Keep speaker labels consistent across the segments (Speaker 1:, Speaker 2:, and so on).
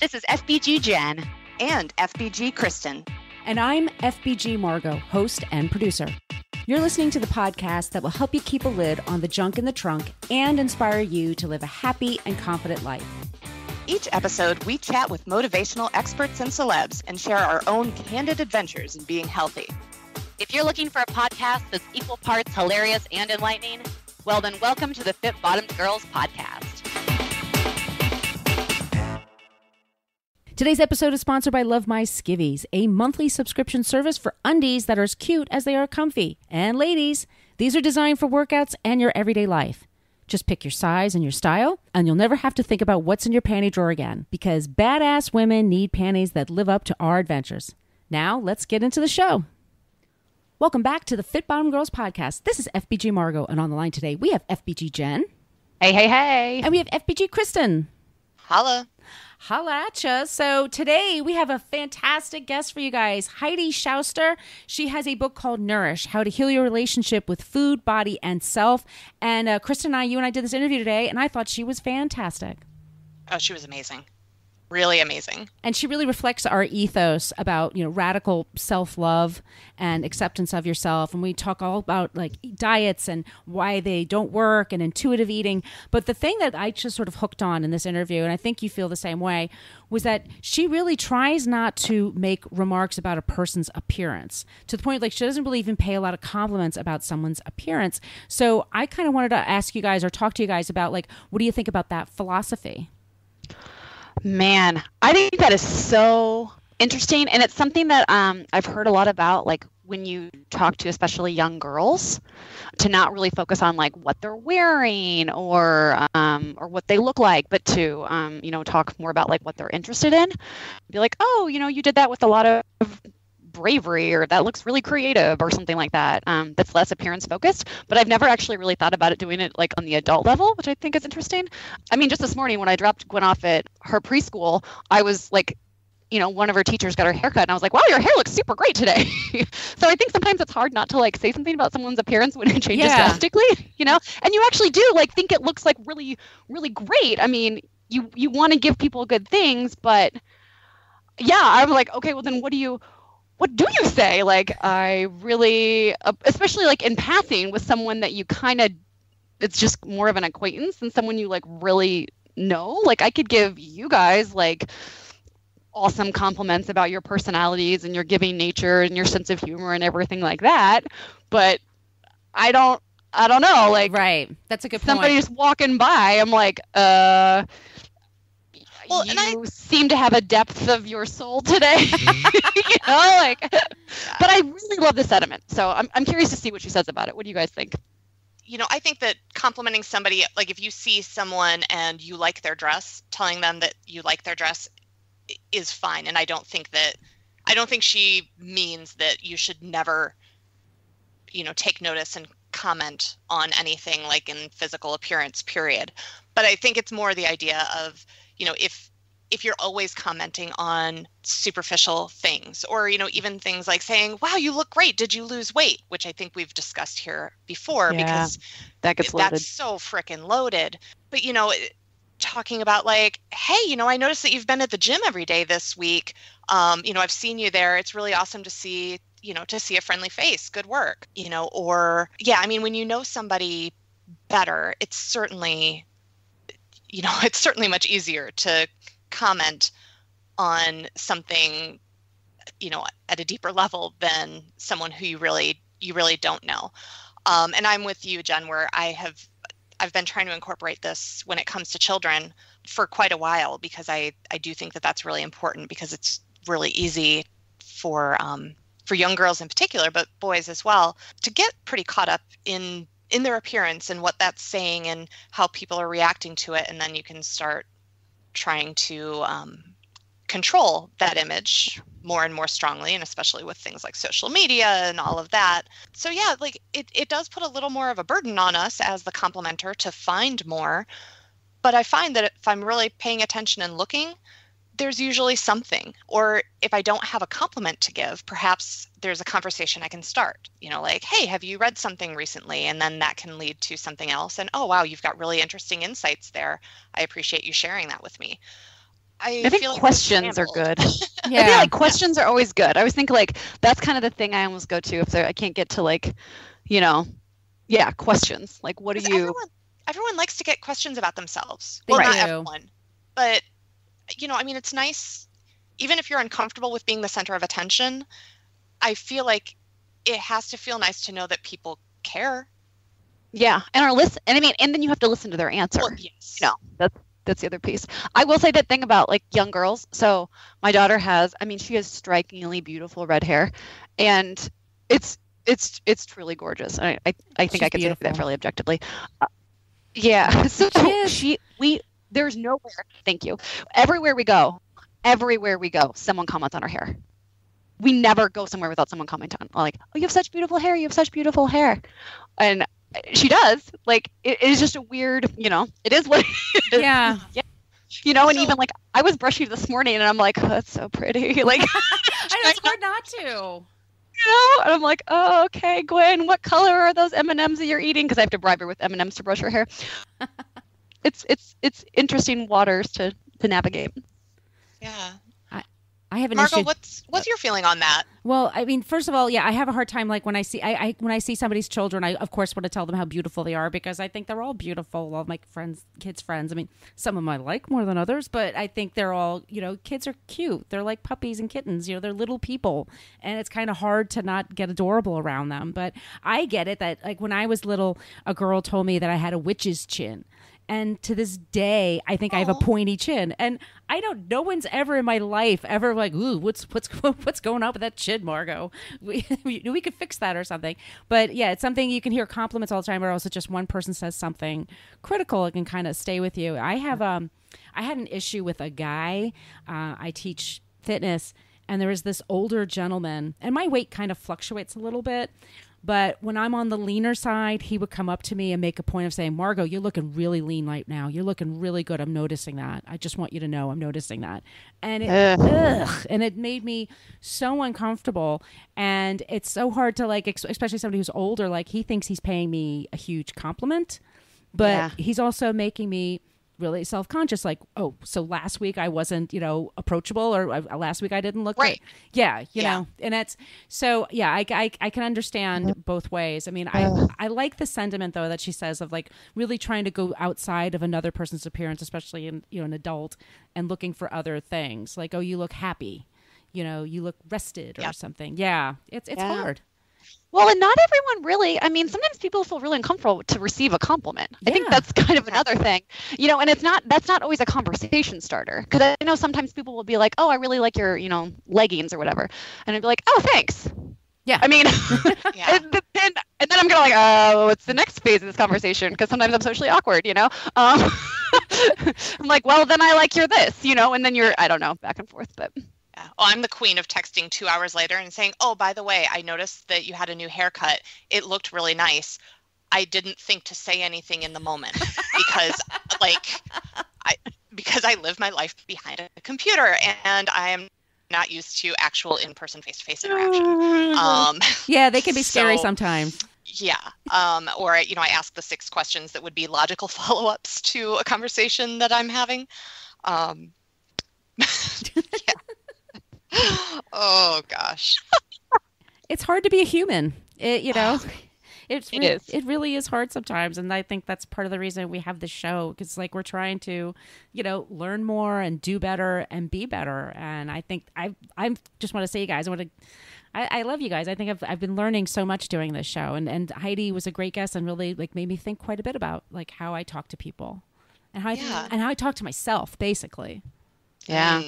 Speaker 1: This is FBG Jen.
Speaker 2: And FBG Kristen.
Speaker 3: And I'm FBG Margot, host and producer. You're listening to the podcast that will help you keep a lid on the junk in the trunk and inspire you to live a happy and confident life.
Speaker 2: Each episode, we chat with motivational experts and celebs and share our own candid adventures in being healthy.
Speaker 1: If you're looking for a podcast that's equal parts hilarious and enlightening, well then welcome to the Fit Bottomed Girls podcast.
Speaker 3: Today's episode is sponsored by Love My Skivvies, a monthly subscription service for undies that are as cute as they are comfy. And ladies, these are designed for workouts and your everyday life. Just pick your size and your style, and you'll never have to think about what's in your panty drawer again, because badass women need panties that live up to our adventures. Now, let's get into the show. Welcome back to the Fit Bottomed Girls podcast. This is FBG Margot, and on the line today, we have FBG Jen.
Speaker 2: Hey, hey, hey.
Speaker 3: And we have FBG Kristen.
Speaker 2: Holla.
Speaker 3: Holla at ya. So today we have a fantastic guest for you guys, Heidi Schauster. She has a book called Nourish, How to Heal Your Relationship with Food, Body, and Self. And Kristen and I, you and I did this interview today, and I thought she was fantastic.
Speaker 2: Oh, she was amazing. Really amazing.
Speaker 3: And she really reflects our ethos about, radical self-love and acceptance of yourself. And we talk all about like diets and why they don't work and intuitive eating. But the thing that I just sort of hooked on in this interview, and I think you feel the same way, was that she really tries not to make remarks about a person's appearance to the point like she doesn't really even pay a lot of compliments about someone's appearance. So I kind of wanted to ask you guys or talk to you guys about like, what do you think about that philosophy?
Speaker 1: Man, I think that is so interesting. And it's something that I've heard a lot about, like when you talk to especially young girls, to not really focus on like what they're wearing or what they look like, but to, talk more about like what they're interested in. Be like, oh, you did that with a lot of bravery, or that looks really creative or something like that. That's less appearance focused, but I've never actually really thought about it doing it like on the adult level, which I think is interesting. I mean, just this morning when I dropped Gwen off at her preschool, I was like, one of her teachers got her haircut and I was like, wow, your hair looks super great today. So I think sometimes it's hard not to like say something about someone's appearance when it changes drastically, and you actually do like think it looks like really, really great. I mean, you want to give people good things, but yeah, I'm like, okay, well then what do you say? Like, I really, especially like in passing with someone that you kind of, it's just more of an acquaintance than someone you like really know. Like I could give you guys like awesome compliments about your personalities and your giving nature and your sense of humor and everything like that. But I don't know. Like,
Speaker 3: right. That's a good point.
Speaker 1: Somebody just walking by, I'm like, well, you seem to have a depth of your soul today, but I really love the sentiment. So I'm curious to see what she says about it. What do you guys think?
Speaker 2: I think that complimenting somebody, like if you see someone and you like their dress, telling them that you like their dress is fine. And I don't think she means that you should never, take notice and comment on anything like in physical appearance, period. But I think it's more the idea of, if you're always commenting on superficial things or, even things like saying, wow, you look great. Did you lose weight? Which I think we've discussed here before because that's so freaking loaded. But, talking about like, hey, I noticed that you've been at the gym every day this week. I've seen you there. It's really awesome to see, a friendly face. Good work, or yeah, I mean, when you know somebody better, it's certainly much easier to comment on something, at a deeper level than someone who you really don't know. And I'm with you, Jen, where I've been trying to incorporate this when it comes to children for quite a while, because I do think that that's really important, because it's really easy for young girls in particular, but boys as well, to get pretty caught up in their appearance and what that's saying and how people are reacting to it. And then you can start trying to control that image more and more strongly, and especially with things like social media and all of that. So yeah, like it does put a little more of a burden on us as the complimenter to find more. But I find that if I'm really paying attention and looking, there's usually something. Or if I don't have a compliment to give, perhaps there's a conversation I can start, like, hey, have you read something recently? And then that can lead to something else. And, oh, wow, you've got really interesting insights there. I appreciate you sharing that with me.
Speaker 1: I think
Speaker 2: feel like
Speaker 1: questions are good.
Speaker 3: Yeah.
Speaker 1: I feel like questions are always good. I always think like that's kind of the thing I almost go to if I can't get to like, questions. Like, what do you?
Speaker 2: Everyone likes to get questions about themselves.
Speaker 3: They
Speaker 2: Well, not
Speaker 3: do.
Speaker 2: everyone, but I mean, it's nice. Even if you're uncomfortable with being the center of attention, I feel like it has to feel nice to know that people care.
Speaker 1: Yeah, and and then you have to listen to their answer.
Speaker 2: Well, yes.
Speaker 1: That's the other piece. I will say that thing about like young girls. So my daughter she has strikingly beautiful red hair, and it's truly gorgeous. I think
Speaker 3: She's
Speaker 1: I can say
Speaker 3: beautiful.
Speaker 1: that fairly objectively. Yeah. So there's nowhere. Thank you. Everywhere we go, someone comments on her hair. We never go somewhere without someone commenting on, like, oh, you have such beautiful hair. You have such beautiful hair, and she does. Like, it is just a weird, it is what it is.
Speaker 3: Yeah.
Speaker 1: Yeah. And even like I was brushing this morning and I'm like, oh, that's so pretty. Like,
Speaker 3: I know, it's hard not to.
Speaker 1: And I'm like, oh, okay, Gwen, what color are those M&Ms that you're eating? Because I have to bribe her with M&Ms to brush her hair. It's interesting waters to navigate.
Speaker 2: Yeah.
Speaker 3: I have an
Speaker 2: Margot,
Speaker 3: issue.
Speaker 2: what's your feeling on that?
Speaker 3: Well, I mean, first of all, I have a hard time. Like when I see somebody's children, I of course want to tell them how beautiful they are because I think they're all beautiful. All of my kids' friends. I mean, some of them I like more than others, but I think they're all, kids are cute. They're like puppies and kittens. They're little people, and it's kind of hard to not get adorable around them. But I get it that like when I was little, a girl told me that I had a witch's chin. And to this day, I think I have a pointy chin. And no one's ever in my life ever like, ooh, what's going on with that chin, Margot? We could fix that or something. But yeah, it's something you can hear compliments all the time, or also just one person says something critical, it can kind of stay with you. I had an issue with a guy. I teach fitness, and there was this older gentleman, and my weight kind of fluctuates a little bit. But when I'm on the leaner side, he would come up to me and make a point of saying, Margot, you're looking really lean right now. You're looking really good. I'm noticing that. I just want you to know I'm noticing that. And it made me so uncomfortable. And it's so hard to like, especially somebody who's older, like he thinks he's paying me a huge compliment, but he's also making me really self-conscious, like, oh, so last week I wasn't, approachable, or last week I didn't look
Speaker 2: right.
Speaker 3: Good. Yeah, and it's so I can understand both ways. I mean, I like the sentiment though that she says of like really trying to go outside of another person's appearance, especially in an adult, and looking for other things like, oh, you look happy, you look rested or something. Yeah, it's hard.
Speaker 1: Well, and not everyone really. I mean, sometimes people feel really uncomfortable to receive a compliment. I think that's kind of another thing, and that's not always a conversation starter. Because I know sometimes people will be like, oh, I really like your, leggings or whatever. And I'd be like, oh, thanks.
Speaker 3: Yeah.
Speaker 1: I mean, and then I'm going to like, oh, what's the next phase of this conversation? Because sometimes I'm socially awkward, I'm like, well, then I like your this, and then you're, I don't know, back and forth, but.
Speaker 2: Oh, I'm the queen of texting 2 hours later and saying, oh, by the way, I noticed that you had a new haircut. It looked really nice. I didn't think to say anything in the moment because I live my life behind a computer and I am not used to actual in-person face-to-face interaction.
Speaker 3: Yeah, they can be scary sometimes.
Speaker 2: Yeah. Or, I ask the 6 questions that would be logical follow-ups to a conversation that I'm having. Yeah. Oh gosh,
Speaker 3: it's hard to be a human. It
Speaker 1: is.
Speaker 3: It really is hard sometimes, and I think that's part of the reason we have this show, because like we're trying to, learn more and do better and be better. And I think I just want to say, you guys, I love you guys. I think I've been learning so much doing this show, and Heidi was a great guest and really like made me think quite a bit about like how I talk to people and how I talk to myself, basically.
Speaker 1: Yeah,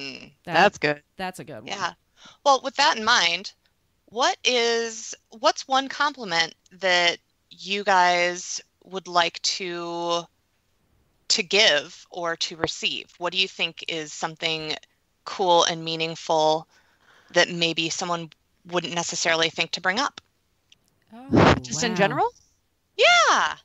Speaker 1: that's good.
Speaker 3: That's a good one.
Speaker 2: Yeah. Well, with that in mind, what's one compliment that you guys would like to give or to receive? What do you think is something cool and meaningful that maybe someone wouldn't necessarily think to bring up?
Speaker 3: Oh,
Speaker 1: just in general?
Speaker 2: Yeah.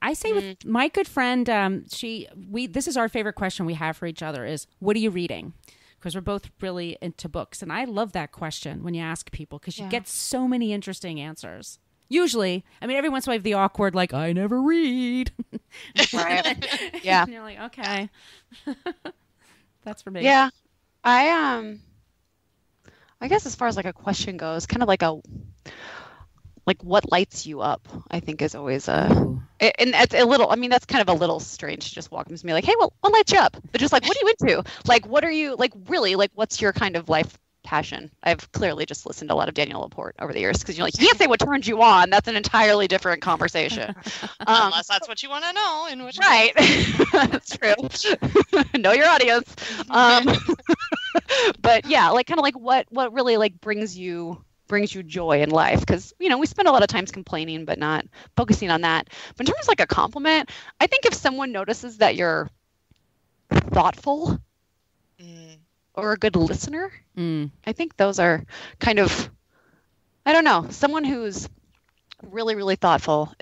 Speaker 3: I say with my good friend, this is our favorite question we have for each other is, what are you reading? Because we're both really into books. And I love that question when you ask people, because you get so many interesting answers. Usually, I mean, every once in a while you have the awkward, like, I never read.
Speaker 1: Right. Yeah.
Speaker 3: And you're like, okay. That's for me.
Speaker 1: Yeah. I guess as far as like a question goes, kind of like what lights you up, I think is always and it's a little, I mean, that's kind of a little strange to just walk up to me like, hey, well, what lights you up? But just like, what are you into? Like, what are you, like, really, like, what's your kind of life passion? I've clearly just listened to a lot of Daniel Laporte over the years because you're like, you can't say what turns you on. That's an entirely different conversation.
Speaker 2: Unless that's what you want to know. In which
Speaker 1: right. That's true. Know your audience. But yeah, like kind of like what really like brings you joy in life, because we spend a lot of times complaining but not focusing on that. But in terms of like a compliment, I think if someone notices that you're thoughtful or a good listener, I think those are kind of, I don't know, someone who's really, really thoughtful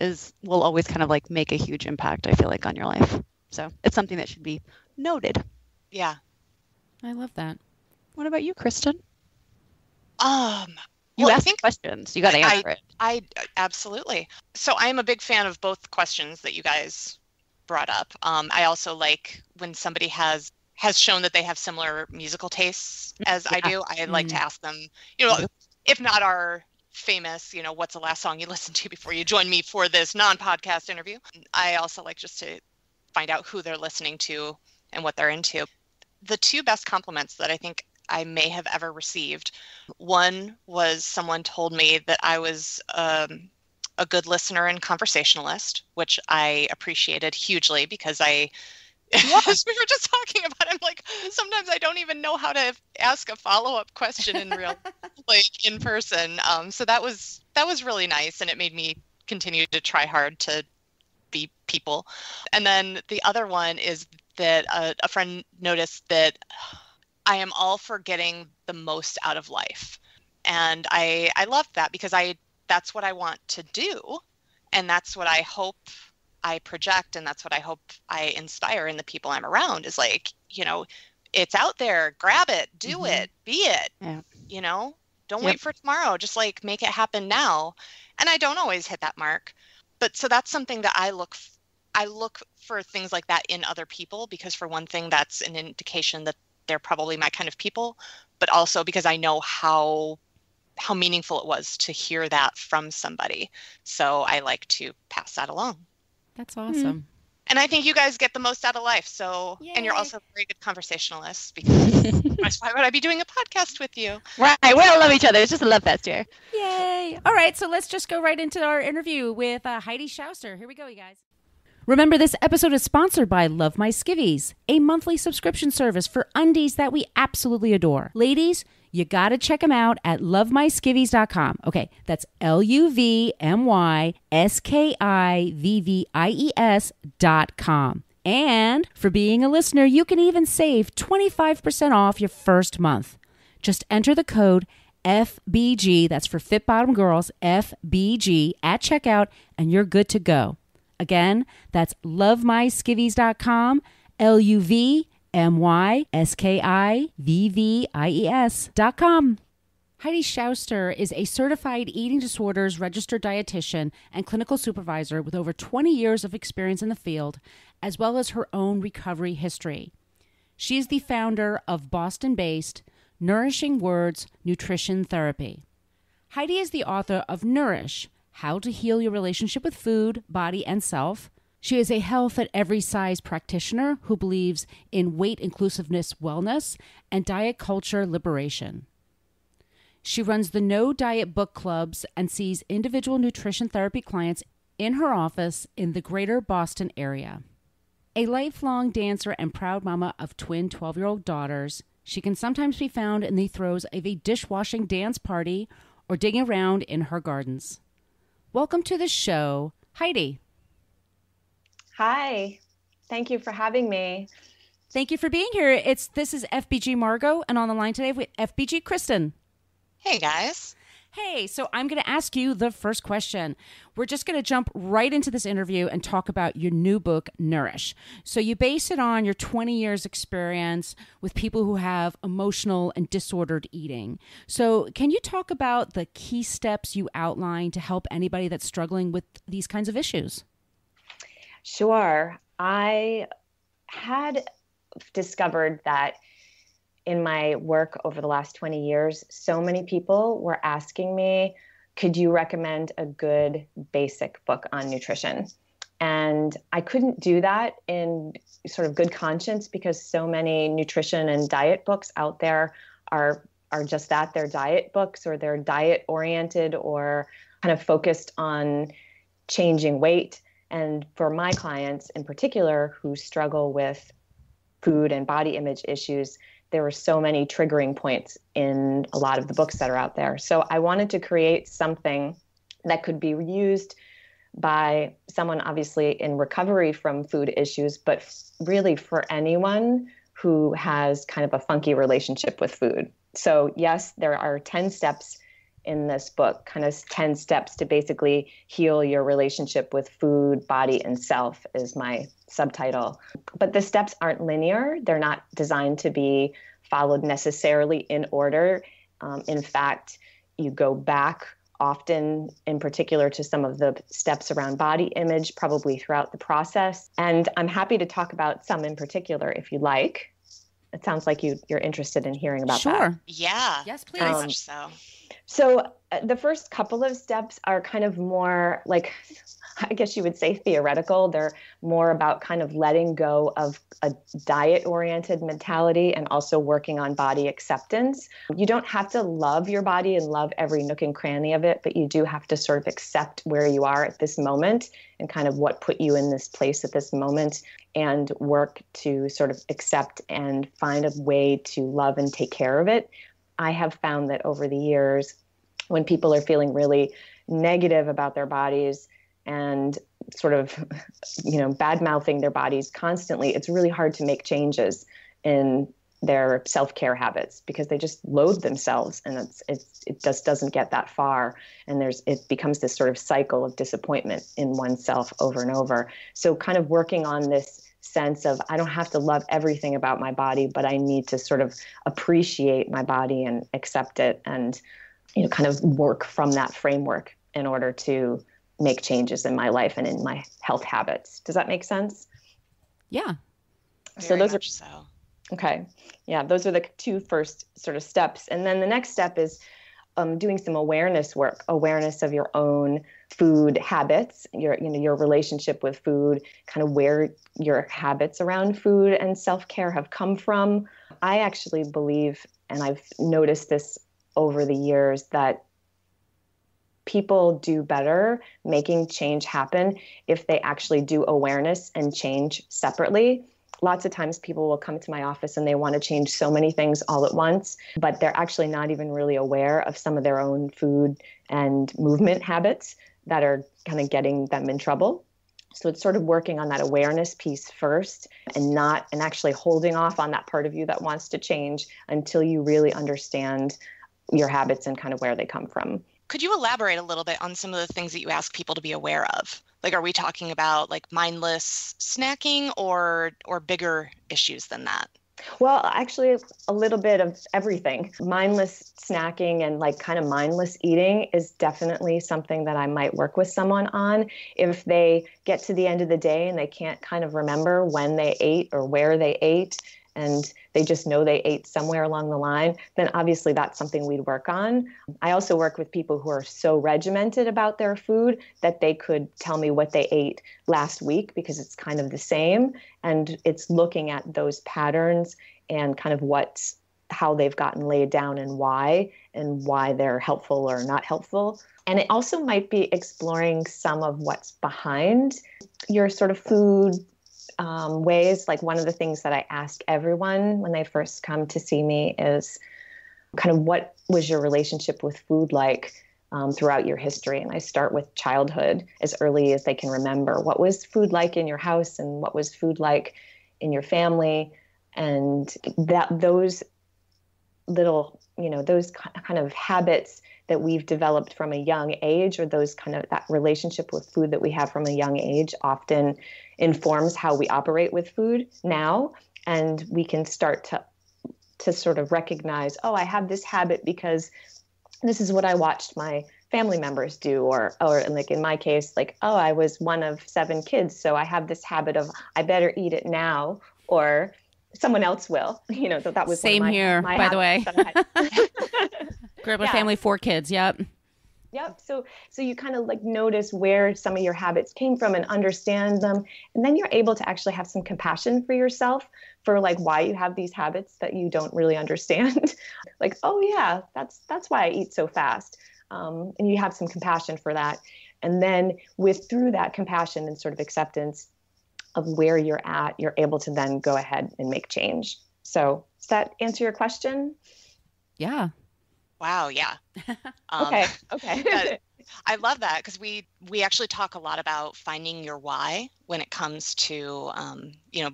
Speaker 1: will always kind of like make a huge impact, I feel like, on your life. So it's something that should be noted.
Speaker 2: Yeah.
Speaker 3: I love that.
Speaker 1: What about you, Kristen?
Speaker 2: You
Speaker 1: asked questions. You got to answer it.
Speaker 2: I absolutely. So I am a big fan of both questions that you guys brought up. I also like when somebody has shown that they have similar musical tastes as I do. I like to ask them, if not our famous, what's the last song you listened to before you joined me for this non-podcast interview. I also like just to find out who they're listening to and what they're into. The two best compliments that I think I may have ever received. One was someone told me that I was a good listener and conversationalist, which I appreciated hugely because as we were just talking about, I'm like, sometimes I don't even know how to ask a follow-up question in real, like in person. So that was really nice, and it made me continue to try hard to be people. And then the other one is that a friend noticed that I am all for getting the most out of life. And I love that because that's what I want to do. And that's what I hope I project. And that's what I hope I inspire in the people I'm around is like, it's out there, grab it, do it, be it, don't wait for tomorrow. Just like make it happen now. And I don't always hit that mark. But so that's something that I look for things like that in other people, because for one thing, that's an indication that they're probably my kind of people, but also because I know how meaningful it was to hear that from somebody. So I like to pass that along.
Speaker 3: That's awesome.
Speaker 2: And I think you guys get the most out of life. So, Yay. And you're also very good conversationalists, because why would I be doing a podcast with you?
Speaker 1: Right. We all love each other. It's just a love fest here.
Speaker 3: Yay. All right. So let's just go right into our interview with Heidi Schauster. Here we go, you guys. Remember, this episode is sponsored by Love My Skivvies, a monthly subscription service for undies that we absolutely adore. Ladies, you got to check them out at lovemyskivvies.com. Okay, that's LUVMYSKIVVIES.com. And for being a listener, you can even save 25% off your first month. Just enter the code FBG, that's for Fit Bottom Girls, FBG, at checkout, and you're good to go. Again, that's lovemyskivvies.com, LUVMYSKIVVIES.com. Heidi Schauster is a certified eating disorders registered dietitian and clinical supervisor with over 20 years of experience in the field, as well as her own recovery history. She is the founder of Boston-based Nourishing Words Nutrition Therapy. Heidi is the author of Nourish, How to Heal Your Relationship with Food, Body, and Self. She is a health at every size practitioner who believes in weight inclusiveness wellness and diet culture liberation. She runs the No Diet Book Clubs and sees individual nutrition therapy clients in her office in the greater Boston area. A lifelong dancer and proud mama of twin 12-year-old daughters, she can sometimes be found in the throes of a dishwashing dance party or digging around in her gardens. Welcome to the show, Heidi.
Speaker 4: Hi. Thank you for having me.
Speaker 3: Thank you for being here. This is FBG Margot, and on the line today with FBG Kristen.
Speaker 2: Hey, guys.
Speaker 3: Hey, so I'm going to ask you the first question. We're just going to jump right into this interview and talk about your new book, Nourish. So you base it on your 20 years experience with people who have emotional and disordered eating. So can you talk about the key steps you outline to help anybody that's struggling with these kinds of issues?
Speaker 4: Sure. I had discovered that in my work over the last 20 years, so many people were asking me, could you recommend a good basic book on nutrition? And I couldn't do that in sort of good conscience because so many nutrition and diet books out there are just that. They're diet books, or they're diet oriented, or kind of focused on changing weight. And for my clients in particular who struggle with food and body image issues, there were so many triggering points in a lot of the books that are out there. So I wanted to create something that could be used by someone obviously in recovery from food issues, but really for anyone who has kind of a funky relationship with food. So yes, there are 10 steps in this book, kind of 10 steps to basically heal your relationship with food, body, and self is my subtitle. But the steps aren't linear. They're not designed to be followed necessarily in order. In fact, you go back often, in particular, to some of the steps around body image, probably throughout the process. And I'm happy to talk about some in particular if you like. It sounds like you're interested in hearing about that.
Speaker 3: Sure.
Speaker 2: Yeah.
Speaker 3: Yes, please.
Speaker 2: Very much so.
Speaker 4: So the first couple of steps are kind of more like, I guess you would say theoretical. They're more about kind of letting go of a diet-oriented mentality and also working on body acceptance. You don't have to love your body and love every nook and cranny of it, but you do have to sort of accept where you are at this moment and kind of what put you in this place at this moment, and work to sort of accept and find a way to love and take care of it. I have found that over the years, when people are feeling really negative about their bodies and sort of, bad-mouthing their bodies constantly, it's really hard to make changes in their self-care habits because they just loathe themselves, and it just doesn't get that far. And it becomes this sort of cycle of disappointment in oneself over and over. So kind of working on this sense of, I don't have to love everything about my body, but I need to sort of appreciate my body and accept it, and kind of work from that framework in order to make changes in my life and in my health habits. Does that make sense?
Speaker 3: Yeah.
Speaker 4: So those are okay. Yeah, those are the two first sort of steps. And then the next step is doing some awareness work, awareness of your own food habits, your relationship with food, kind of where your habits around food and self-care have come from. I actually believe, and I've noticed this over the years, that people do better making change happen if they actually do awareness and change separately. Lots of times people will come to my office and they want to change so many things all at once, but they're actually not even really aware of some of their own food and movement habits that are kind of getting them in trouble. So it's sort of working on that awareness piece first, and actually holding off on that part of you that wants to change until you really understand your habits and kind of where they come from.
Speaker 2: Could you elaborate a little bit on some of the things that you ask people to be aware of? Like, are we talking about like mindless snacking or bigger issues than that?
Speaker 4: Well, actually, a little bit of everything. Mindless snacking and like kind of mindless eating is definitely something that I might work with someone on. If they get to the end of the day and they can't kind of remember when they ate or where they ate, and they just know they ate somewhere along the line, then obviously that's something we'd work on. I also work with people who are so regimented about their food that they could tell me what they ate last week because it's kind of the same. And it's looking at those patterns and kind of how they've gotten laid down and why they're helpful or not helpful. And it also might be exploring some of what's behind your sort of food ways. Like one of the things that I ask everyone when they first come to see me is kind of, what was your relationship with food like throughout your history? And I start with childhood, as early as they can remember. What was food like in your house, and what was food like in your family? And those little, those kind of habits that we've developed from a young age, or that relationship with food that we have from a young age, often informs how we operate with food now. And we can start to sort of recognize, oh, I have this habit because this is what I watched my family members do, or like in my case, like, oh, I was one of 7 kids, so I have this habit of I better eat it now, or someone else will. That was
Speaker 3: same
Speaker 4: one of
Speaker 3: here,
Speaker 4: my
Speaker 3: by the way. Grew up with a
Speaker 4: Yeah.
Speaker 3: family, 4 kids. Yep.
Speaker 4: Yep. So you kind of like notice where some of your habits came from and understand them. And then you're able to actually have some compassion for yourself for like why you have these habits that you don't really understand. Like, oh yeah, that's why I eat so fast. And you have some compassion for that. And then through that compassion and sort of acceptance of where you're at, you're able to then go ahead and make change. So does that answer your question?
Speaker 3: Yeah.
Speaker 2: Wow. Yeah.
Speaker 4: Okay.
Speaker 2: I love that because we actually talk a lot about finding your why when it comes to,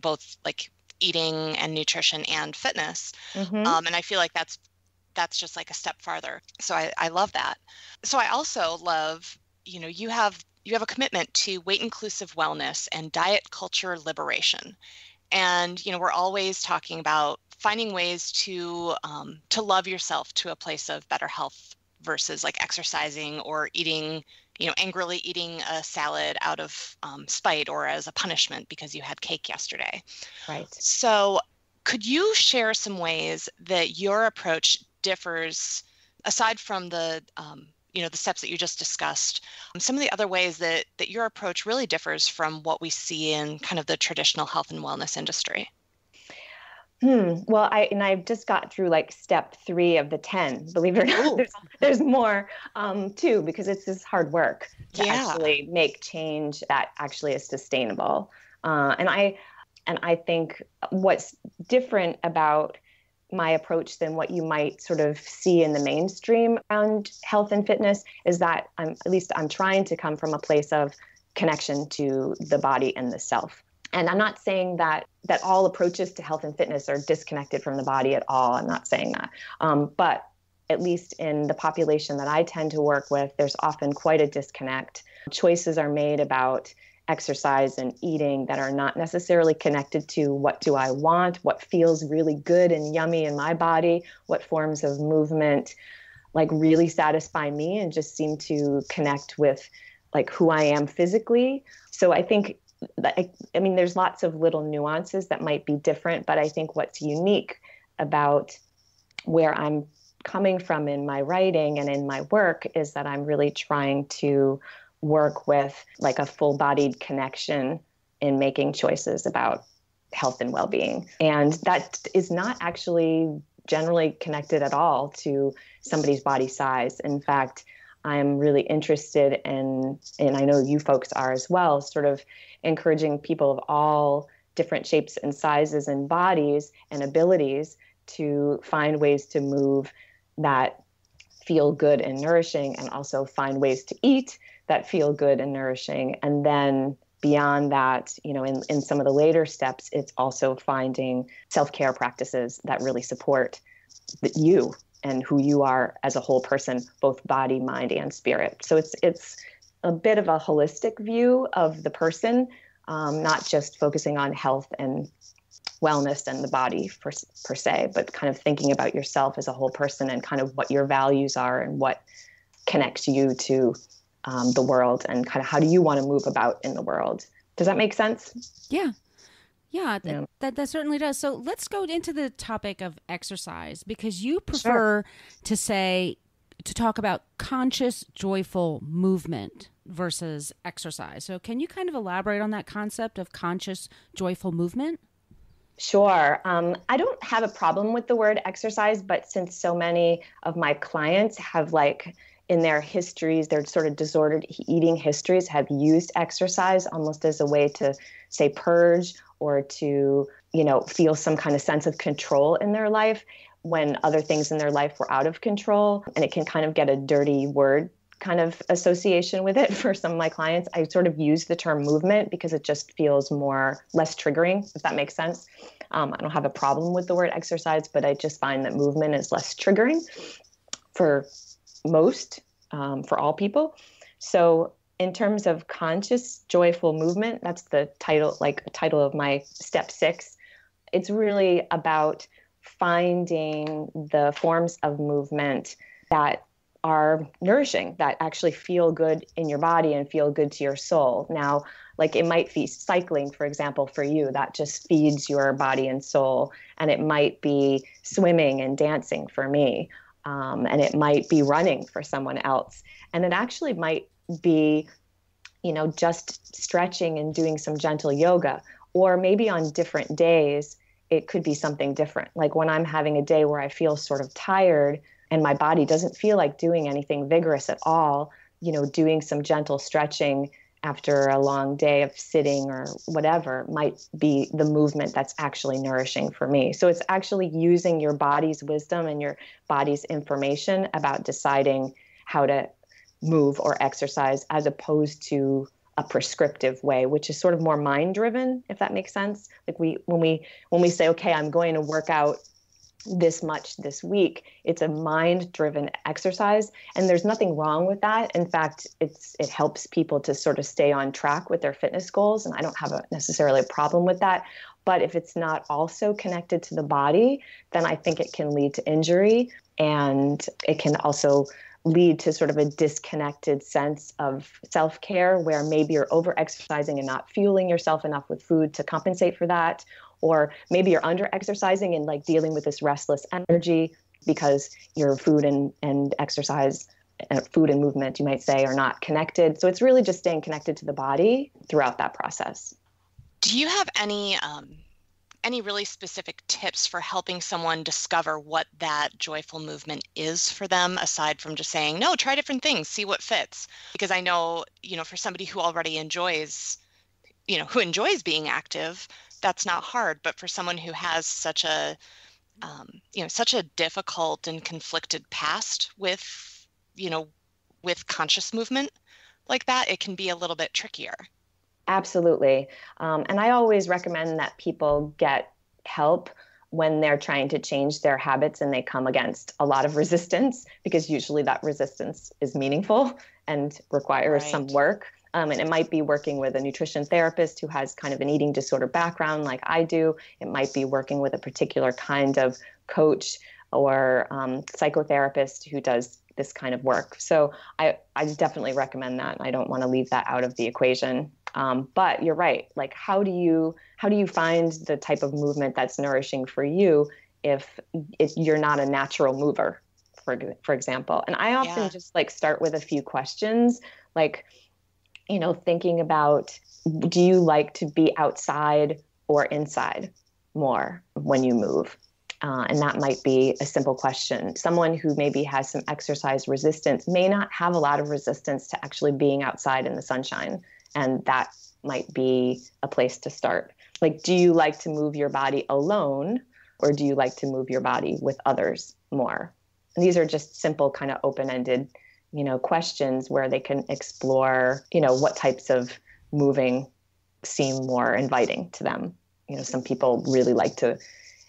Speaker 2: both like eating and nutrition and fitness.
Speaker 4: Mm-hmm.
Speaker 2: And I feel like that's just like a step farther. So I love that. So I also love, you have a commitment to weight inclusive wellness and diet culture liberation. And, we're always talking about finding ways to love yourself to a place of better health versus like exercising or eating, angrily eating a salad out of spite or as a punishment because you had cake yesterday.
Speaker 4: Right.
Speaker 2: So could you share some ways that your approach differs aside from the steps that you just discussed, some of the other ways that your approach really differs from what we see in kind of the traditional health and wellness industry?
Speaker 4: Well, I've just got through like step 3 of the 10, believe it or not. There's more too, because it's this hard work to actually make change that actually is sustainable. And I think what's different about my approach than what you might sort of see in the mainstream around health and fitness is that I'm trying to come from a place of connection to the body and the self. And I'm not saying that all approaches to health and fitness are disconnected from the body at all. I'm not saying that. But at least in the population that I tend to work with, there's often quite a disconnect. Choices are made about exercise and eating that are not necessarily connected to what do I want, what feels really good and yummy in my body, what forms of movement like really satisfy me and just seem to connect with like who I am physically. So I think there's lots of little nuances that might be different, but I think what's unique about where I'm coming from in my writing and in my work is that I'm really trying to work with like a full-bodied connection in making choices about health and well-being. And that is not actually generally connected at all to somebody's body size. In fact, I'm really interested in, and I know you folks are as well, sort of encouraging people of all different shapes and sizes and bodies and abilities to find ways to move that feel good and nourishing, and also find ways to eat that feel good and nourishing. And then beyond that, in some of the later steps, it's also finding self-care practices that really support you and who you are as a whole person, both body, mind, and spirit. So it's a bit of a holistic view of the person, not just focusing on health and wellness and the body per se, but kind of thinking about yourself as a whole person and kind of what your values are and what connects you to the world, and kind of how do you want to move about in the world. Does that make sense?
Speaker 3: Yeah. That certainly does. So let's go into the topic of exercise, because you prefer to talk about conscious, joyful movement versus exercise. So can you kind of elaborate on that concept of conscious, joyful movement?
Speaker 4: Sure. I don't have a problem with the word exercise, but since so many of my clients have in their histories, their sort of disordered eating histories have used exercise almost as a way to, say, purge or to, feel some kind of sense of control in their life when other things in their life were out of control. And it can kind of get a dirty word kind of association with it for some of my clients. I sort of use the term movement because it just feels less triggering, if that makes sense. I don't have a problem with the word exercise, but I just find that movement is less triggering for for all people. So in terms of conscious, joyful movement, that's the title of my step 6. It's really about finding the forms of movement that are nourishing, that actually feel good in your body and feel good to your soul. Now, Like it might be cycling, for example, for you, that just feeds your body and soul. And it might be swimming and dancing for me. And it might be running for someone else. And it actually might be, just stretching and doing some gentle yoga. Or maybe on different days, it could be something different. Like when I'm having a day where I feel sort of tired and my body doesn't feel like doing anything vigorous at all, doing some gentle stretching after a long day of sitting or whatever might be the movement that's actually nourishing for me. So it's actually using your body's wisdom and your body's information about deciding how to move or exercise as opposed to a prescriptive way, which is sort of more mind driven, if that makes sense. Like when we say, okay, I'm going to work out this much this week, it's a mind driven exercise, and there's nothing wrong with that. In fact, it helps people to sort of stay on track with their fitness goals, and I don't have necessarily a problem with that. But if it's not also connected to the body, then I think it can lead to injury, and it can also lead to sort of a disconnected sense of self-care where maybe you're over-exercising and not fueling yourself enough with food to compensate for that. Or maybe you're under-exercising and like dealing with this restless energy because your food and exercise, food and movement, you might say, are not connected. So it's really just staying connected to the body throughout that process.
Speaker 2: Do you have any really specific tips for helping someone discover what that joyful movement is for them, aside from just saying, no, try different things, see what fits? Because I know, for somebody who already enjoys being active, that's not hard. But for someone who has such a difficult and conflicted past with conscious movement like that, it can be a little bit trickier.
Speaker 4: Absolutely. And I always recommend that people get help when they're trying to change their habits and they come against a lot of resistance, because usually that resistance is meaningful and requires some work. And it might be working with a nutrition therapist who has kind of an eating disorder background like I do. It might be working with a particular kind of coach or psychotherapist who does this kind of work. So I definitely recommend that. I don't want to leave that out of the equation. But you're right. Like, how do you find the type of movement that's nourishing for you if you're not a natural mover, for example? And I often just like start with a few questions, like, thinking about, do you like to be outside or inside more when you move? And that might be a simple question. Someone who maybe has some exercise resistance may not have a lot of resistance to actually being outside in the sunshine. And that might be a place to start. Like, do you like to move your body alone, or do you like to move your body with others more? And these are just simple kind of open-ended, questions where they can explore, what types of moving seem more inviting to them. Some people really like to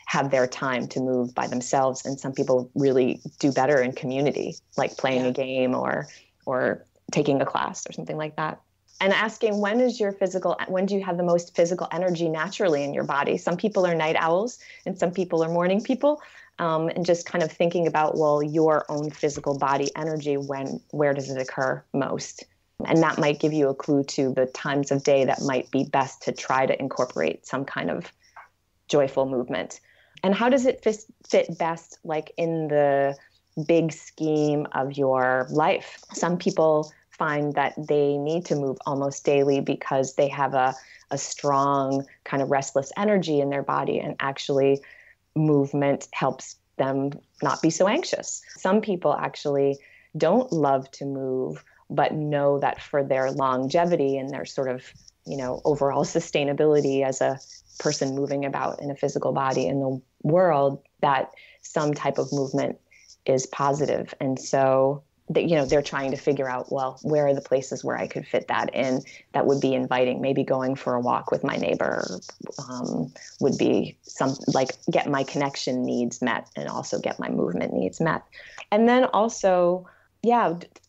Speaker 4: have their time to move by themselves, and some people really do better in community, like playing a game or taking a class or something like that. And asking, when do you have the most physical energy naturally in your body? Some people are night owls and some people are morning people. And just kind of thinking about, your own physical body energy, where does it occur most? And that might give you a clue to the times of day that might be best to try to incorporate some kind of joyful movement. And how does it fit best, like in the big scheme of your life? Some people find that they need to move almost daily because they have a strong kind of restless energy in their body, and actually movement helps them not be so anxious. Some people actually don't love to move, but know that for their longevity and their sort of, overall sustainability as a person moving about in a physical body in the world, that some type of movement is positive. And so they're trying to figure out, where are the places where I could fit that in that would be inviting? Maybe going for a walk with my neighbor would be get my connection needs met and also get my movement needs met. And then also,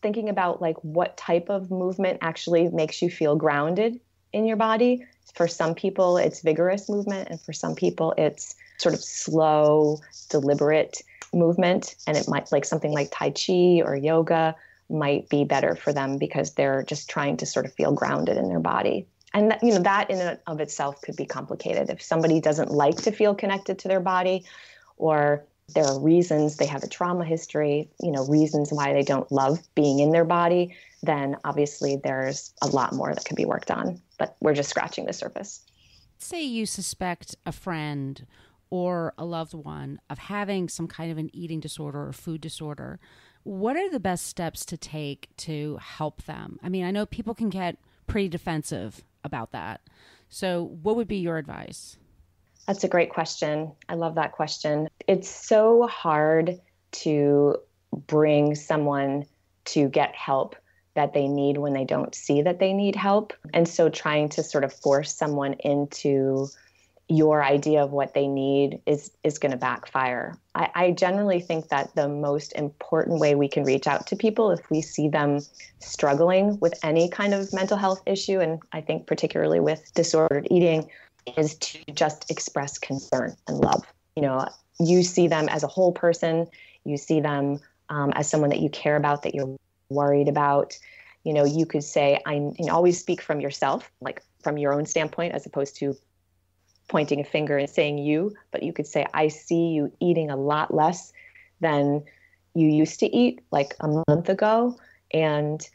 Speaker 4: thinking about like what type of movement actually makes you feel grounded in your body. For some people, it's vigorous movement, and for some people, it's sort of slow, deliberate movement. And it might, like something like Tai Chi or yoga might be better for them because they're just trying to sort of feel grounded in their body. And that in and of itself could be complicated. If somebody doesn't like to feel connected to their body, or there are reasons, they have a trauma history, reasons why they don't love being in their body, then obviously there's a lot more that can be worked on. But we're just scratching the surface.
Speaker 3: Say you suspect a friend or a loved one of having some kind of an eating disorder or food disorder. What are the best steps to take to help them? I mean, I know people can get pretty defensive about that. So what would be your advice?
Speaker 4: That's a great question. I love that question. It's so hard to bring someone to get help that they need when they don't see that they need help. And so trying to sort of force someone into your idea of what they need is going to backfire. I generally think that the most important way we can reach out to people if we see them struggling with any kind of mental health issue, and I think particularly with disordered eating, is to just express concern and love. You see them as a whole person. You see them as someone that you care about, that you're worried about. You could say, always speak from yourself, like from your own standpoint, as opposed to pointing a finger and saying you, but you could say, I see you eating a lot less than you used to eat like a month ago. And,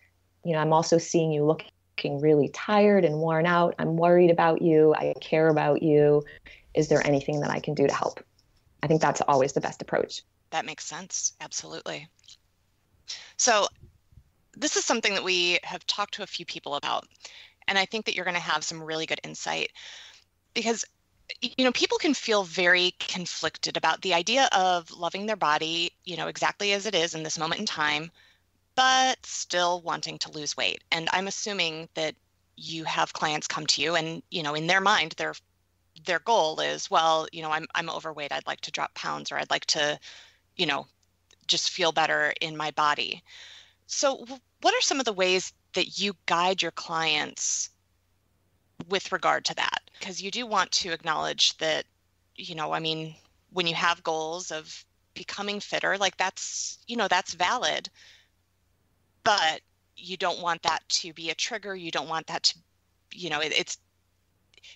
Speaker 4: I'm also seeing you looking really tired and worn out. I'm worried about you. I care about you. Is there anything that I can do to help? I think that's always the best approach.
Speaker 2: That makes sense. Absolutely. So this is something that we have talked to a few people about, and I think that you're going to have some really good insight, because people can feel very conflicted about the idea of loving their body, exactly as it is in this moment in time, but still wanting to lose weight. And I'm assuming that you have clients come to you and, in their mind, their goal is, well, I'm overweight. I'd like to drop pounds, or I'd like to, just feel better in my body. So what are some of the ways that you guide your clients with regard to that? Because you do want to acknowledge that, when you have goals of becoming fitter, like that's valid, but you don't want that to be a trigger. You don't want that to,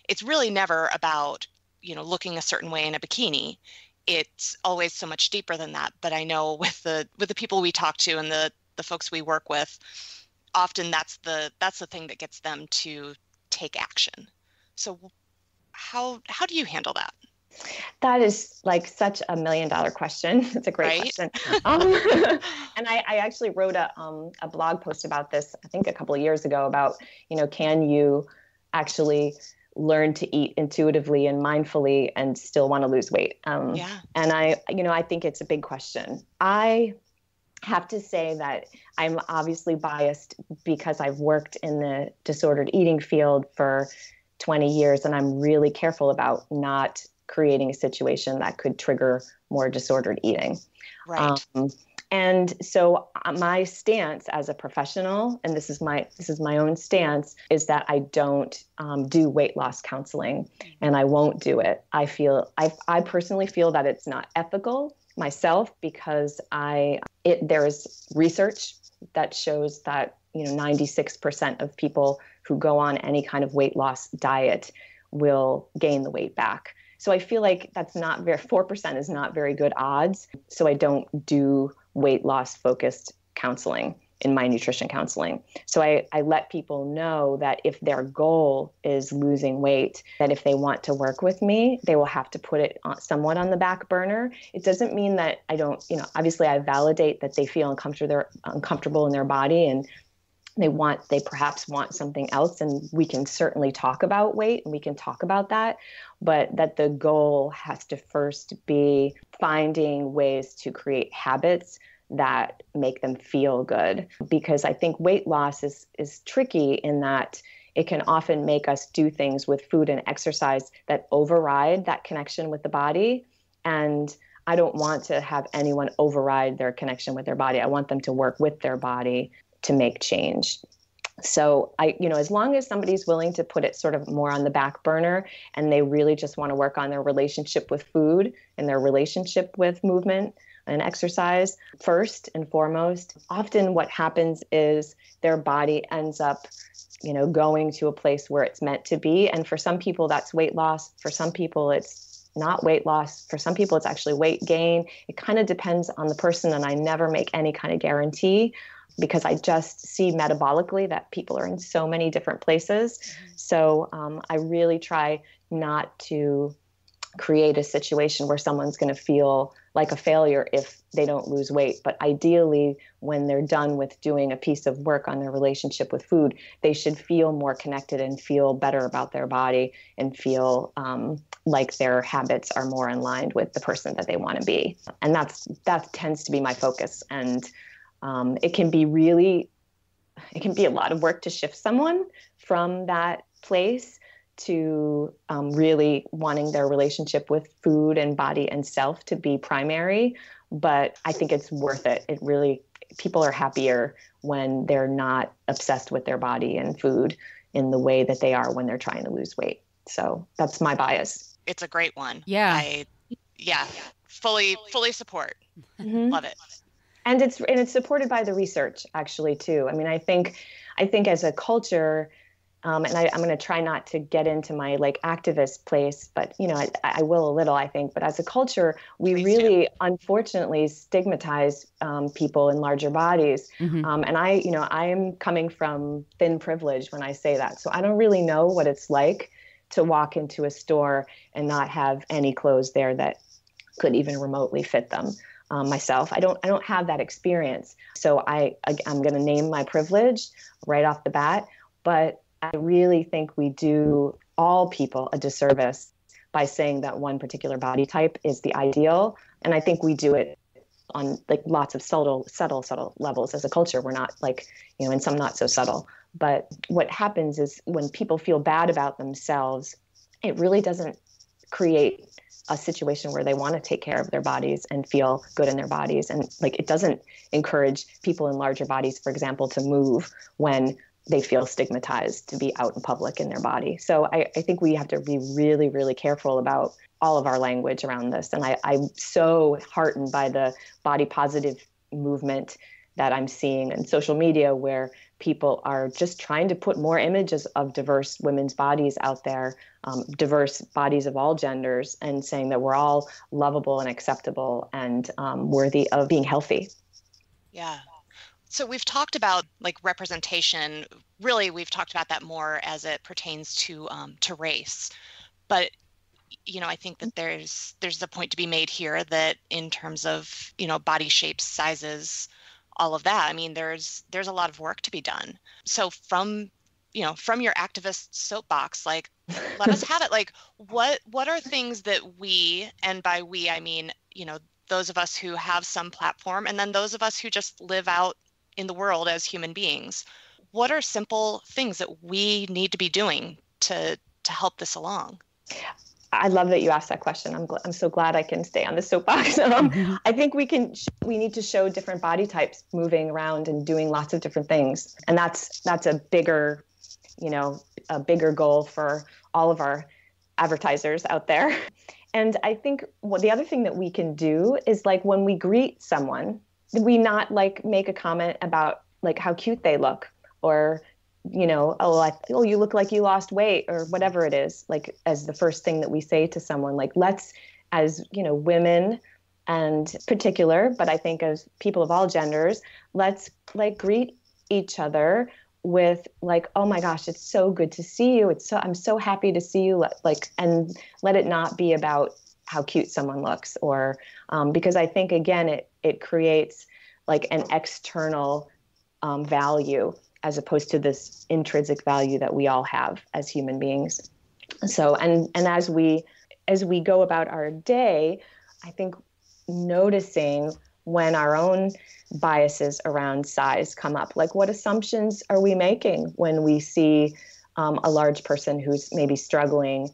Speaker 2: it's really never about, looking a certain way in a bikini. It's always so much deeper than that. But I know with the people we talk to and the folks we work with, often that's the thing that gets them to take action. So how do you handle that?
Speaker 4: That is like such $1 million question. It's a great question. And I actually wrote a blog post about this, I think a couple of years ago, about, can you actually learn to eat intuitively and mindfully and still want to lose weight? And I think it's a big question. I have to say that I'm obviously biased because I've worked in the disordered eating field for 20 years, and I'm really careful about not creating a situation that could trigger more disordered eating.
Speaker 2: Right.
Speaker 4: And so my stance as a professional, and this is my own stance, is that I don't do weight loss counseling, and I won't do it. I personally feel that it's not ethical myself, because there is research that shows that 96% of people who go on any kind of weight loss diet will gain the weight back. So I feel like 4% is not very good odds. So I don't do weight loss focused counseling in my nutrition counseling. So I let people know that if their goal is losing weight, that if they want to work with me, they will have to put it somewhat on the back burner. It doesn't mean that I don't, obviously I validate that they feel uncomfortable in their body, and they perhaps want something else, and we can certainly talk about weight and we can talk about that, but that the goal has to first be finding ways to create habits that make them feel good. Because I think weight loss is tricky in that it can often make us do things with food and exercise that override that connection with the body. And I don't want to have anyone override their connection with their body. I want them to work with their body to make change. So as long as somebody's willing to put it sort of more on the back burner, and they really just want to work on their relationship with food and their relationship with movement and exercise first and foremost, often what happens is their body ends up going to a place where it's meant to be. And for some people, that's weight loss. For some people, it's not weight loss. For some people, it's actually weight gain. It kind of depends on the person. And I never make any kind of guarantee because I just see metabolically that people are in so many different places. So I really try not to create a situation where someone's going to feel like a failure if they don't lose weight. But ideally, when they're done with doing a piece of work on their relationship with food, they should feel more connected and feel better about their body and feel like their habits are more in line with the person that they want to be. And that tends to be my focus. And it can be a lot of work to shift someone from that place to really wanting their relationship with food and body and self to be primary. But I think it's worth it. People are happier when they're not obsessed with their body and food in the way that they are when they're trying to lose weight. So that's my bias.
Speaker 2: It's a great one.
Speaker 3: Yeah.
Speaker 2: Fully support.
Speaker 4: Mm-hmm.
Speaker 2: Love it.
Speaker 4: And it's supported by the research actually too. I mean, I think as a culture, and I'm going to try not to get into my activist place, but I will a little, I think. But as a culture, we really unfortunately stigmatize people in larger bodies. Mm-hmm. And I'm coming from thin privilege when I say that. So I don't really know what it's like to walk into a store and not have any clothes there that could even remotely fit them. Myself, I don't have that experience. So I'm going to name my privilege right off the bat, but I really think we do all people a disservice by saying that one particular body type is the ideal. And I think we do it on lots of subtle levels as a culture. We're not and some not so subtle. But what happens is when people feel bad about themselves, it really doesn't create a situation where they want to take care of their bodies and feel good in their bodies. And it doesn't encourage people in larger bodies, for example, to move when they feel stigmatized to be out in public in their body. So I think we have to be really, really careful about all of our language around this. And I'm so heartened by the body positive movement that I'm seeing in social media, where people are just trying to put more images of diverse women's bodies out there, diverse bodies of all genders, and saying that we're all lovable and acceptable and worthy of being healthy.
Speaker 2: Yeah. So we've talked about representation. Really, we've talked about that more as it pertains to race. But I think that there's a point to be made here that in terms of body shapes, sizes, all of that. I mean, there's a lot of work to be done. So from your activist soapbox, let us have it. What are things that we, and by we I mean those of us who have some platform, and then those of us who just live out in the world as human beings, what are simple things that we need to be doing to help this along?
Speaker 4: I love that you asked that question. I'm so glad I can stay on the soapbox. I think we need to show different body types moving around and doing lots of different things. And that's a bigger goal for all of our advertisers out there. And I think the other thing that we can do is when we greet someone, we not make a comment about how cute they look, or you look like you lost weight, or whatever it is, as the first thing that we say to someone. Let's, as women and particular, but I think as people of all genders, let's greet each other with oh my gosh, it's so good to see you. I'm so happy to see you. And let it not be about how cute someone looks, or because I think again, it creates an external value as opposed to this intrinsic value that we all have as human beings. So, and as we go about our day, I think noticing when our own biases around size come up, what assumptions are we making when we see a large person who's maybe struggling?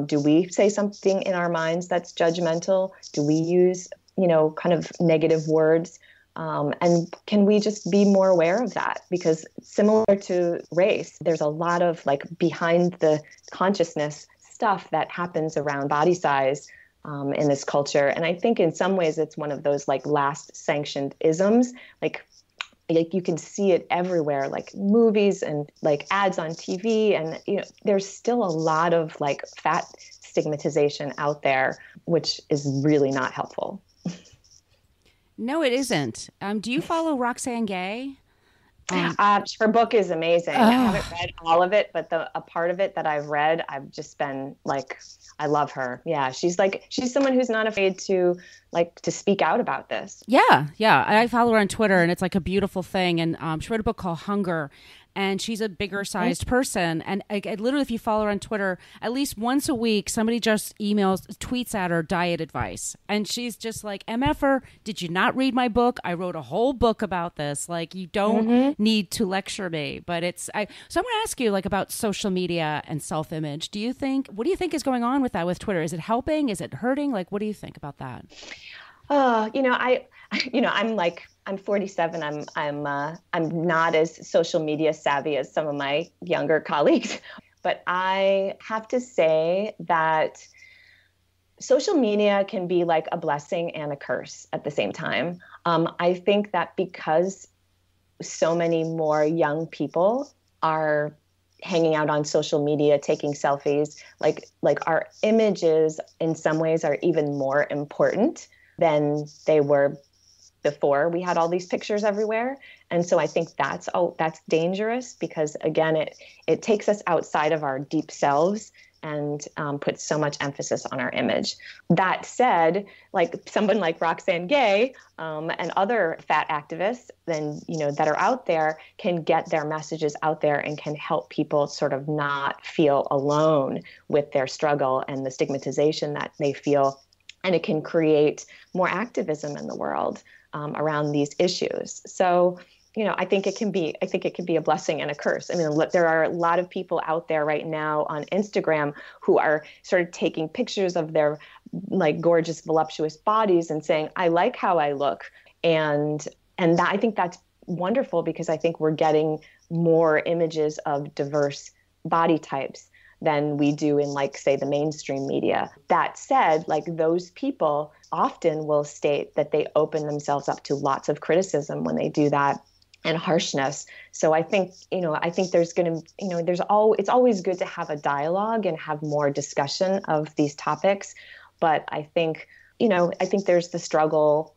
Speaker 4: Do we say something in our minds that's judgmental? Do we use, kind of negative words? And can we just be more aware of that? Because similar to race, there's a lot of behind the consciousness stuff that happens around body size in this culture. And I think in some ways it's one of those last sanctioned isms. like you can see it everywhere, like movies and like ads on TV. And, there's still a lot of like fat stigmatization out there, which is really not helpful.
Speaker 3: No, it isn't. Do you follow Roxane Gay?
Speaker 4: Her book is amazing. I haven't read all of it, but a part of it that I've read, I've just been like, I love her. Yeah, she's someone who's not afraid to speak out about this.
Speaker 3: Yeah. I follow her on Twitter, and it's like a beautiful thing. And she wrote a book called Hunger, and she's a bigger sized person. And literally, if you follow her on Twitter, at least once a week, somebody just tweets at her diet advice. And she's just like, MFer, did you not read my book? I wrote a whole book about this. Like, you don't need to lecture me. But so I'm going to ask you like about social media and self-image. What do you think is going on with that with Twitter? Is it helping? Is it hurting? Like, what do you think about that?
Speaker 4: I'm 47. I'm not as social media savvy as some of my younger colleagues, but I have to say that social media can be like a blessing and a curse at the same time. I think that because so many more young people are hanging out on social media, taking selfies, like our images in some ways are even more important than they were before we had all these pictures everywhere. And so I think that's dangerous because, again, it takes us outside of our deep selves and puts so much emphasis on our image. That said, like someone like Roxane Gay and other fat activists that are out there can get their messages out there and can help people sort of not feel alone with their struggle and the stigmatization that they feel. And it can create more activism in the world around these issues. So, I think it can be a blessing and a curse. I mean, there are a lot of people out there right now on Instagram who are sort of taking pictures of their like gorgeous, voluptuous bodies and saying, I like how I look. And that, I think that's wonderful because I think we're getting more images of diverse body types than we do in, like, say, the mainstream media. That said, like, those people often will state that they open themselves up to lots of criticism when they do that and harshness. So I think, there's going to, it's always good to have a dialogue and have more discussion of these topics. But I think there's the struggle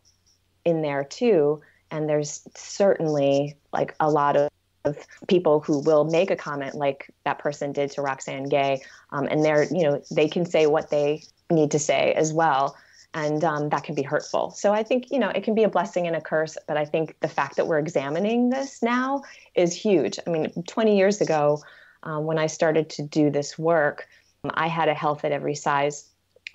Speaker 4: in there too. And there's certainly like a lot of people who will make a comment like that person did to Roxane Gay. And they can say what they need to say as well. And that can be hurtful. So I think, it can be a blessing and a curse. But I think the fact that we're examining this now is huge. I mean, 20 years ago, when I started to do this work, I had a health at every size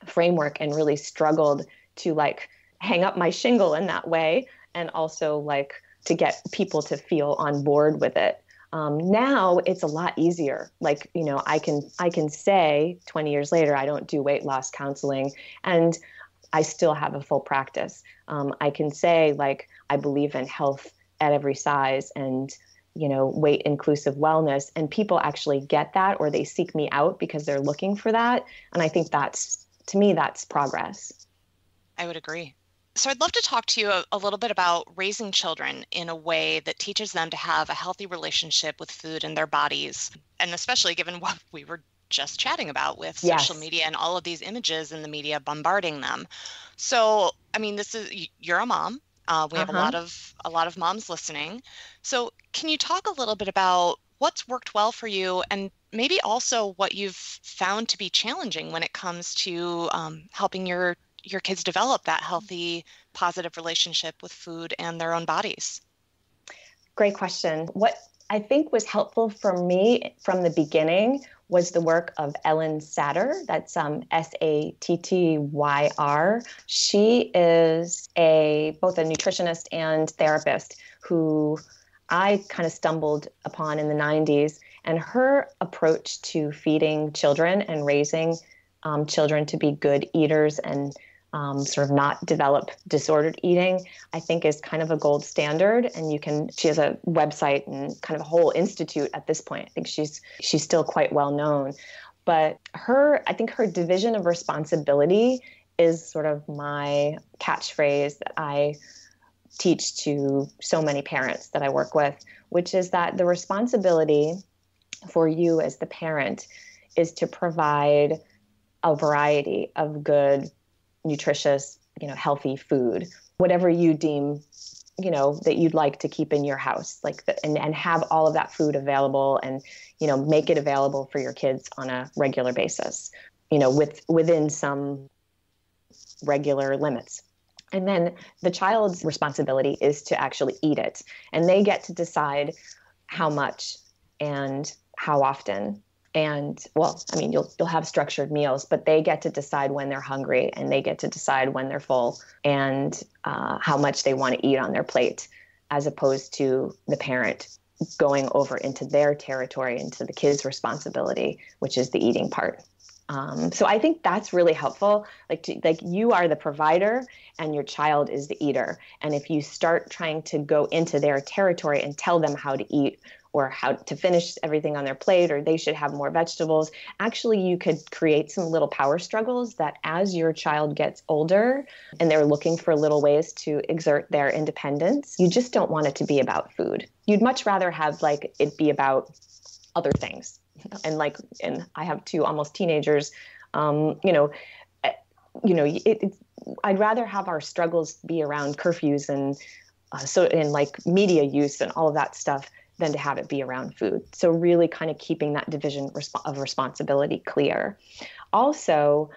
Speaker 4: framework and really struggled to like hang up my shingle in that way. And also like to get people to feel on board with it. Now it's a lot easier. Like, I can say 20 years later, I don't do weight loss counseling and I still have a full practice. I can say like, I believe in health at every size and, weight inclusive wellness, and people actually get that, or they seek me out because they're looking for that. And I think to me, that's progress.
Speaker 2: I would agree. So I'd love to talk to you a little bit about raising children in a way that teaches them to have a healthy relationship with food and their bodies, and especially given what we were just chatting about with social media and all of these images in the media bombarding them. So, I mean, you're a mom. We have a lot of moms listening. So can you talk a little bit about what's worked well for you and maybe also what you've found to be challenging when it comes to helping your kids develop that healthy, positive relationship with food and their own bodies?
Speaker 4: Great question. What I think was helpful for me from the beginning was the work of Ellen Satter. That's Sattyr. She is both a nutritionist and therapist who I kind of stumbled upon in the 90s. And her approach to feeding children and raising children to be good eaters and sort of not develop disordered eating, I think is kind of a gold standard. And she has a website and kind of a whole institute at this point. I think she's still quite well known. But I think her division of responsibility is sort of my catchphrase that I teach to so many parents that I work with, which is that the responsibility for you as the parent is to provide a variety of good, nutritious, healthy food, whatever you deem, that you'd like to keep in your house, and have all of that food available, and, make it available for your kids on a regular basis, within some regular limits. And then the child's responsibility is to actually eat it. And they get to decide how much and how often. And you'll have structured meals, but they get to decide when they're hungry, and they get to decide when they're full, and how much they want to eat on their plate, as opposed to the parent going over into their territory, into the kid's responsibility, which is the eating part. So I think that's really helpful. Like you are the provider and your child is the eater. And if you start trying to go into their territory and tell them how to eat, or how to finish everything on their plate, or they should have more vegetables, actually you could create some little power struggles that as your child gets older and they're looking for little ways to exert their independence, you just don't want it to be about food. You'd much rather have it be about other things. And I have two almost teenagers, I'd rather have our struggles be around curfews and media use and all of that stuff than to have it be around food. So really kind of keeping that division of responsibility clear. Also,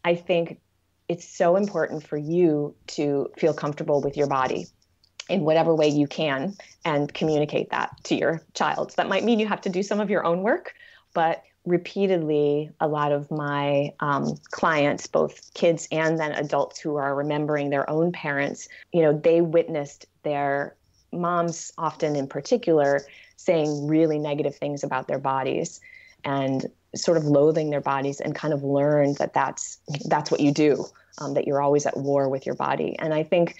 Speaker 4: I think it's so important for you to feel comfortable with your body in whatever way you can and communicate that to your child. So that might mean you have to do some of your own work, but repeatedly, a lot of my clients, both kids and then adults who are remembering their own parents, they witnessed their moms, often in particular, saying really negative things about their bodies and sort of loathing their bodies, and kind of learned that that's what you do, that you're always at war with your body. And I think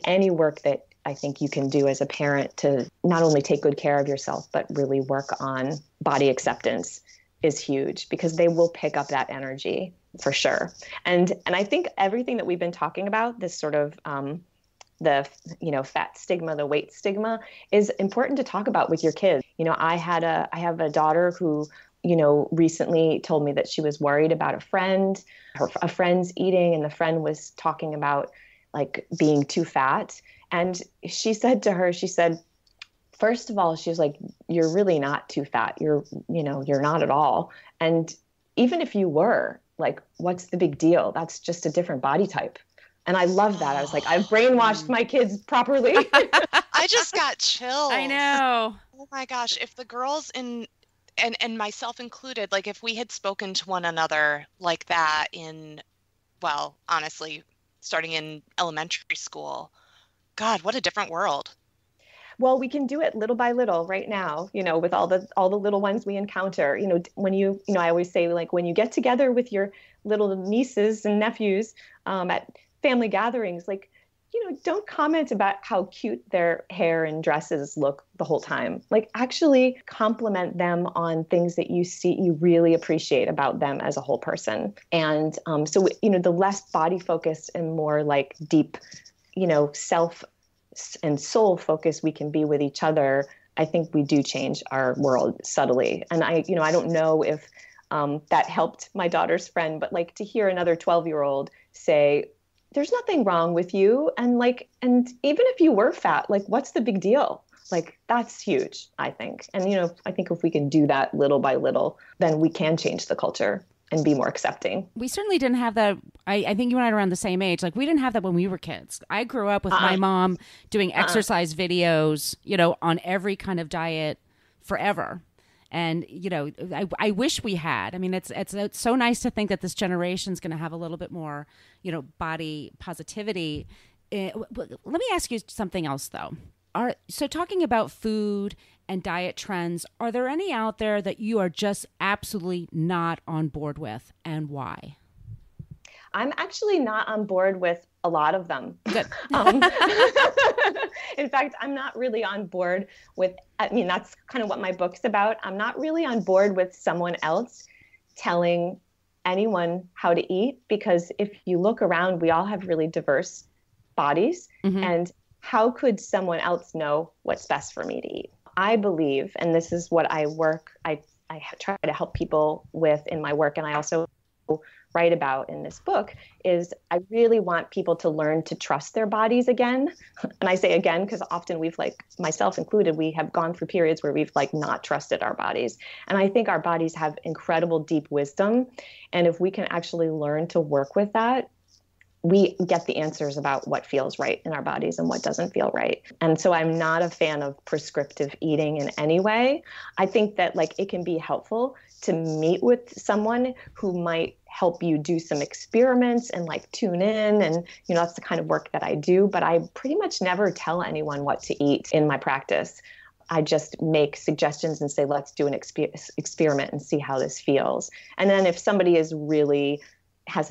Speaker 4: any work that I think you can do as a parent to not only take good care of yourself, but really work on body acceptance is huge, because they will pick up that energy for sure. And I think everything that we've been talking about, this sort of the fat stigma, the weight stigma, is important to talk about with your kids. I have a daughter who recently told me that she was worried about a friend's eating, and the friend was talking about being too fat. And she said to her, first of all, she was like, you're really not too fat. You're not at all. And even if you were, what's the big deal? That's just a different body type. And I love that. I was like, I've brainwashed my kids properly.
Speaker 2: I just got chills.
Speaker 3: I know.
Speaker 2: Oh my gosh. If the girls and myself included, if we had spoken to one another like that honestly, starting in elementary school, God, what a different world.
Speaker 4: Well, we can do it little by little right now, with all the little ones we encounter. When I always say, when you get together with your little nieces and nephews at family gatherings, don't comment about how cute their hair and dresses look the whole time. Actually compliment them on things that you really appreciate about them as a whole person. And so the less body focused and more deep, self and soul focus we can be with each other, I think we do change our world subtly. And I don't know if that helped my daughter's friend, but to hear another 12-year-old say, there's nothing wrong with you. And and even if you were fat, what's the big deal? That's huge, I think. And, I think if we can do that little by little, then we can change the culture and be more accepting.
Speaker 3: We certainly didn't have that. I think you and I are around the same age. We didn't have that when we were kids. I grew up with my mom doing exercise videos, on every kind of diet forever. And, I wish we had. I mean, it's so nice to think that this generation is going to have a little bit more, body positivity. Let me ask you something else, though. So talking about food and diet trends, are there any out there that you are just absolutely not on board with, and why?
Speaker 4: I'm actually not on board with a lot of them.
Speaker 3: Good.
Speaker 4: In fact, I'm not really on board with, that's kind of what my book's about. I'm not really on board with someone else telling anyone how to eat, because if you look around, we all have really diverse bodies. Mm-hmm. And how could someone else know what's best for me to eat? I believe, and this is what I try to help people with in my work, and I also write about in this book, is I really want people to learn to trust their bodies again. And I say again, because often we've, like myself included, we have gone through periods where we've like not trusted our bodies. And I think our bodies have incredible deep wisdom. And if we can actually learn to work with that, we get the answers about what feels right in our bodies and what doesn't feel right. And so I'm not a fan of prescriptive eating in any way. I think that like it can be helpful to meet with someone who might help you do some experiments and like tune in. And, that's the kind of work that I do, but I pretty much never tell anyone what to eat in my practice. I just make suggestions and say, let's do an experiment and see how this feels. And then if somebody has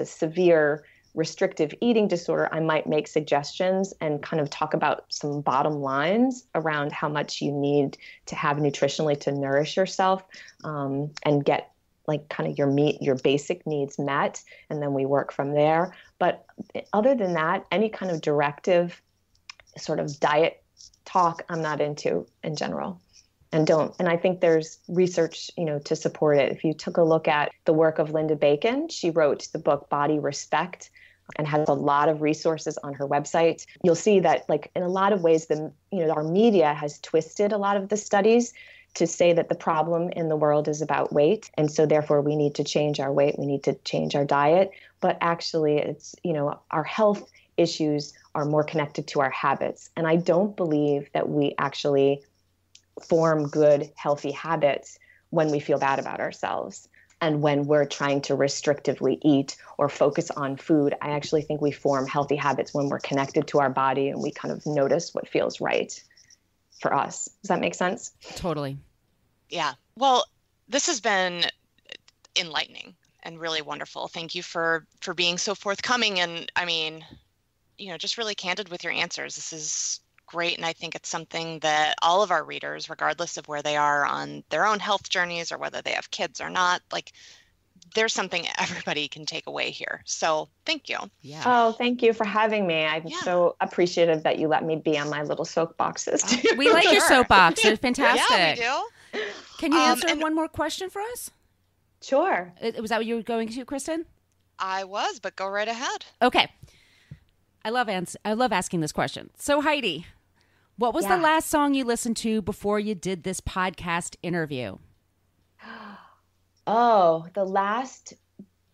Speaker 4: a severe restrictive eating disorder, I might make suggestions and kind of talk about some bottom lines around how much you need to have nutritionally to nourish yourself, and get like kind of your basic needs met. And then we work from there. But other than that, any kind of directive sort of diet talk, I'm not into in general. And I think there's research, to support it. If you took a look at the work of Linda Bacon, she wrote the book Body Respect and has a lot of resources on her website. You'll see that, like, in a lot of ways, our media has twisted a lot of the studies to say that the problem in the world is about weight. And so therefore we need to change our weight. We need to change our diet. But actually it's, our health issues are more connected to our habits. And I don't believe that we actually form good, healthy habits when we feel bad about ourselves. And when we're trying to restrictively eat or focus on food, I actually think we form healthy habits when we're connected to our body and we kind of notice what feels right for us. Does that make sense?
Speaker 3: Totally.
Speaker 2: Yeah. Well, this has been enlightening and really wonderful. Thank you for being so forthcoming. And I mean, just really candid with your answers. This is great. And I think it's something that all of our readers, regardless of where they are on their own health journeys or whether they have kids or not, like, there's something everybody can take away here. So thank you.
Speaker 3: Yeah.
Speaker 4: Oh, thank you for having me. I'm so appreciative that you let me be on my little soapboxes too.
Speaker 3: We like your soapbox. They're fantastic.
Speaker 2: Yeah, we do.
Speaker 3: Can you answer one more question for us?
Speaker 4: Sure.
Speaker 3: Was that what you were going to, Kristen?
Speaker 2: I was, but go right ahead.
Speaker 3: Okay. I love asking this question. So Heidi, what was the last song you listened to before you did this podcast interview?
Speaker 4: Oh, the last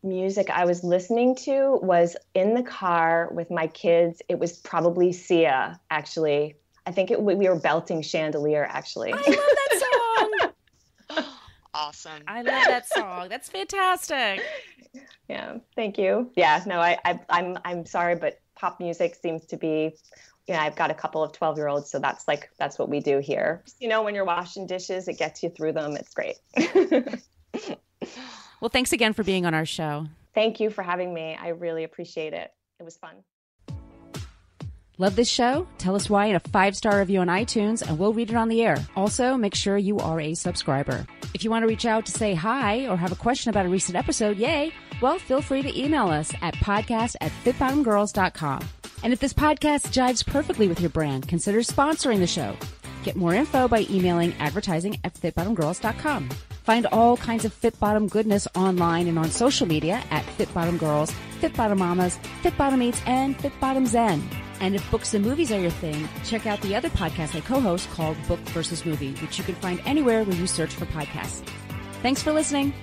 Speaker 4: music I was listening to was in the car with my kids. It was probably Sia, actually. I think we were belting Chandelier, actually.
Speaker 3: I love that song.
Speaker 2: Awesome.
Speaker 3: I love that song. That's fantastic.
Speaker 4: Yeah, thank you. Yeah, no, I'm sorry, but pop music seems to be, I've got a couple of 12-year-olds, so that's what we do here. When you're washing dishes, it gets you through them. It's great.
Speaker 3: Well, thanks again for being on our show.
Speaker 4: Thank you for having me. I really appreciate it. It was fun.
Speaker 3: Love this show? Tell us why in a 5-star review on iTunes, and we'll read it on the air. Also, make sure you are a subscriber. If you want to reach out to say hi or have a question about a recent episode, yay, well, feel free to email us at podcast@fitbottomgirls.com. And if this podcast jives perfectly with your brand, consider sponsoring the show. Get more info by emailing advertising@fitbottomgirls.com. Find all kinds of Fit Bottom goodness online and on social media at Fit Bottom Girls, Fit Bottom Mamas, Fit Bottom Eats, and Fit Bottom Zen. And if books and movies are your thing, check out the other podcast I co-host called Book versus Movie, which you can find anywhere where you search for podcasts. Thanks for listening.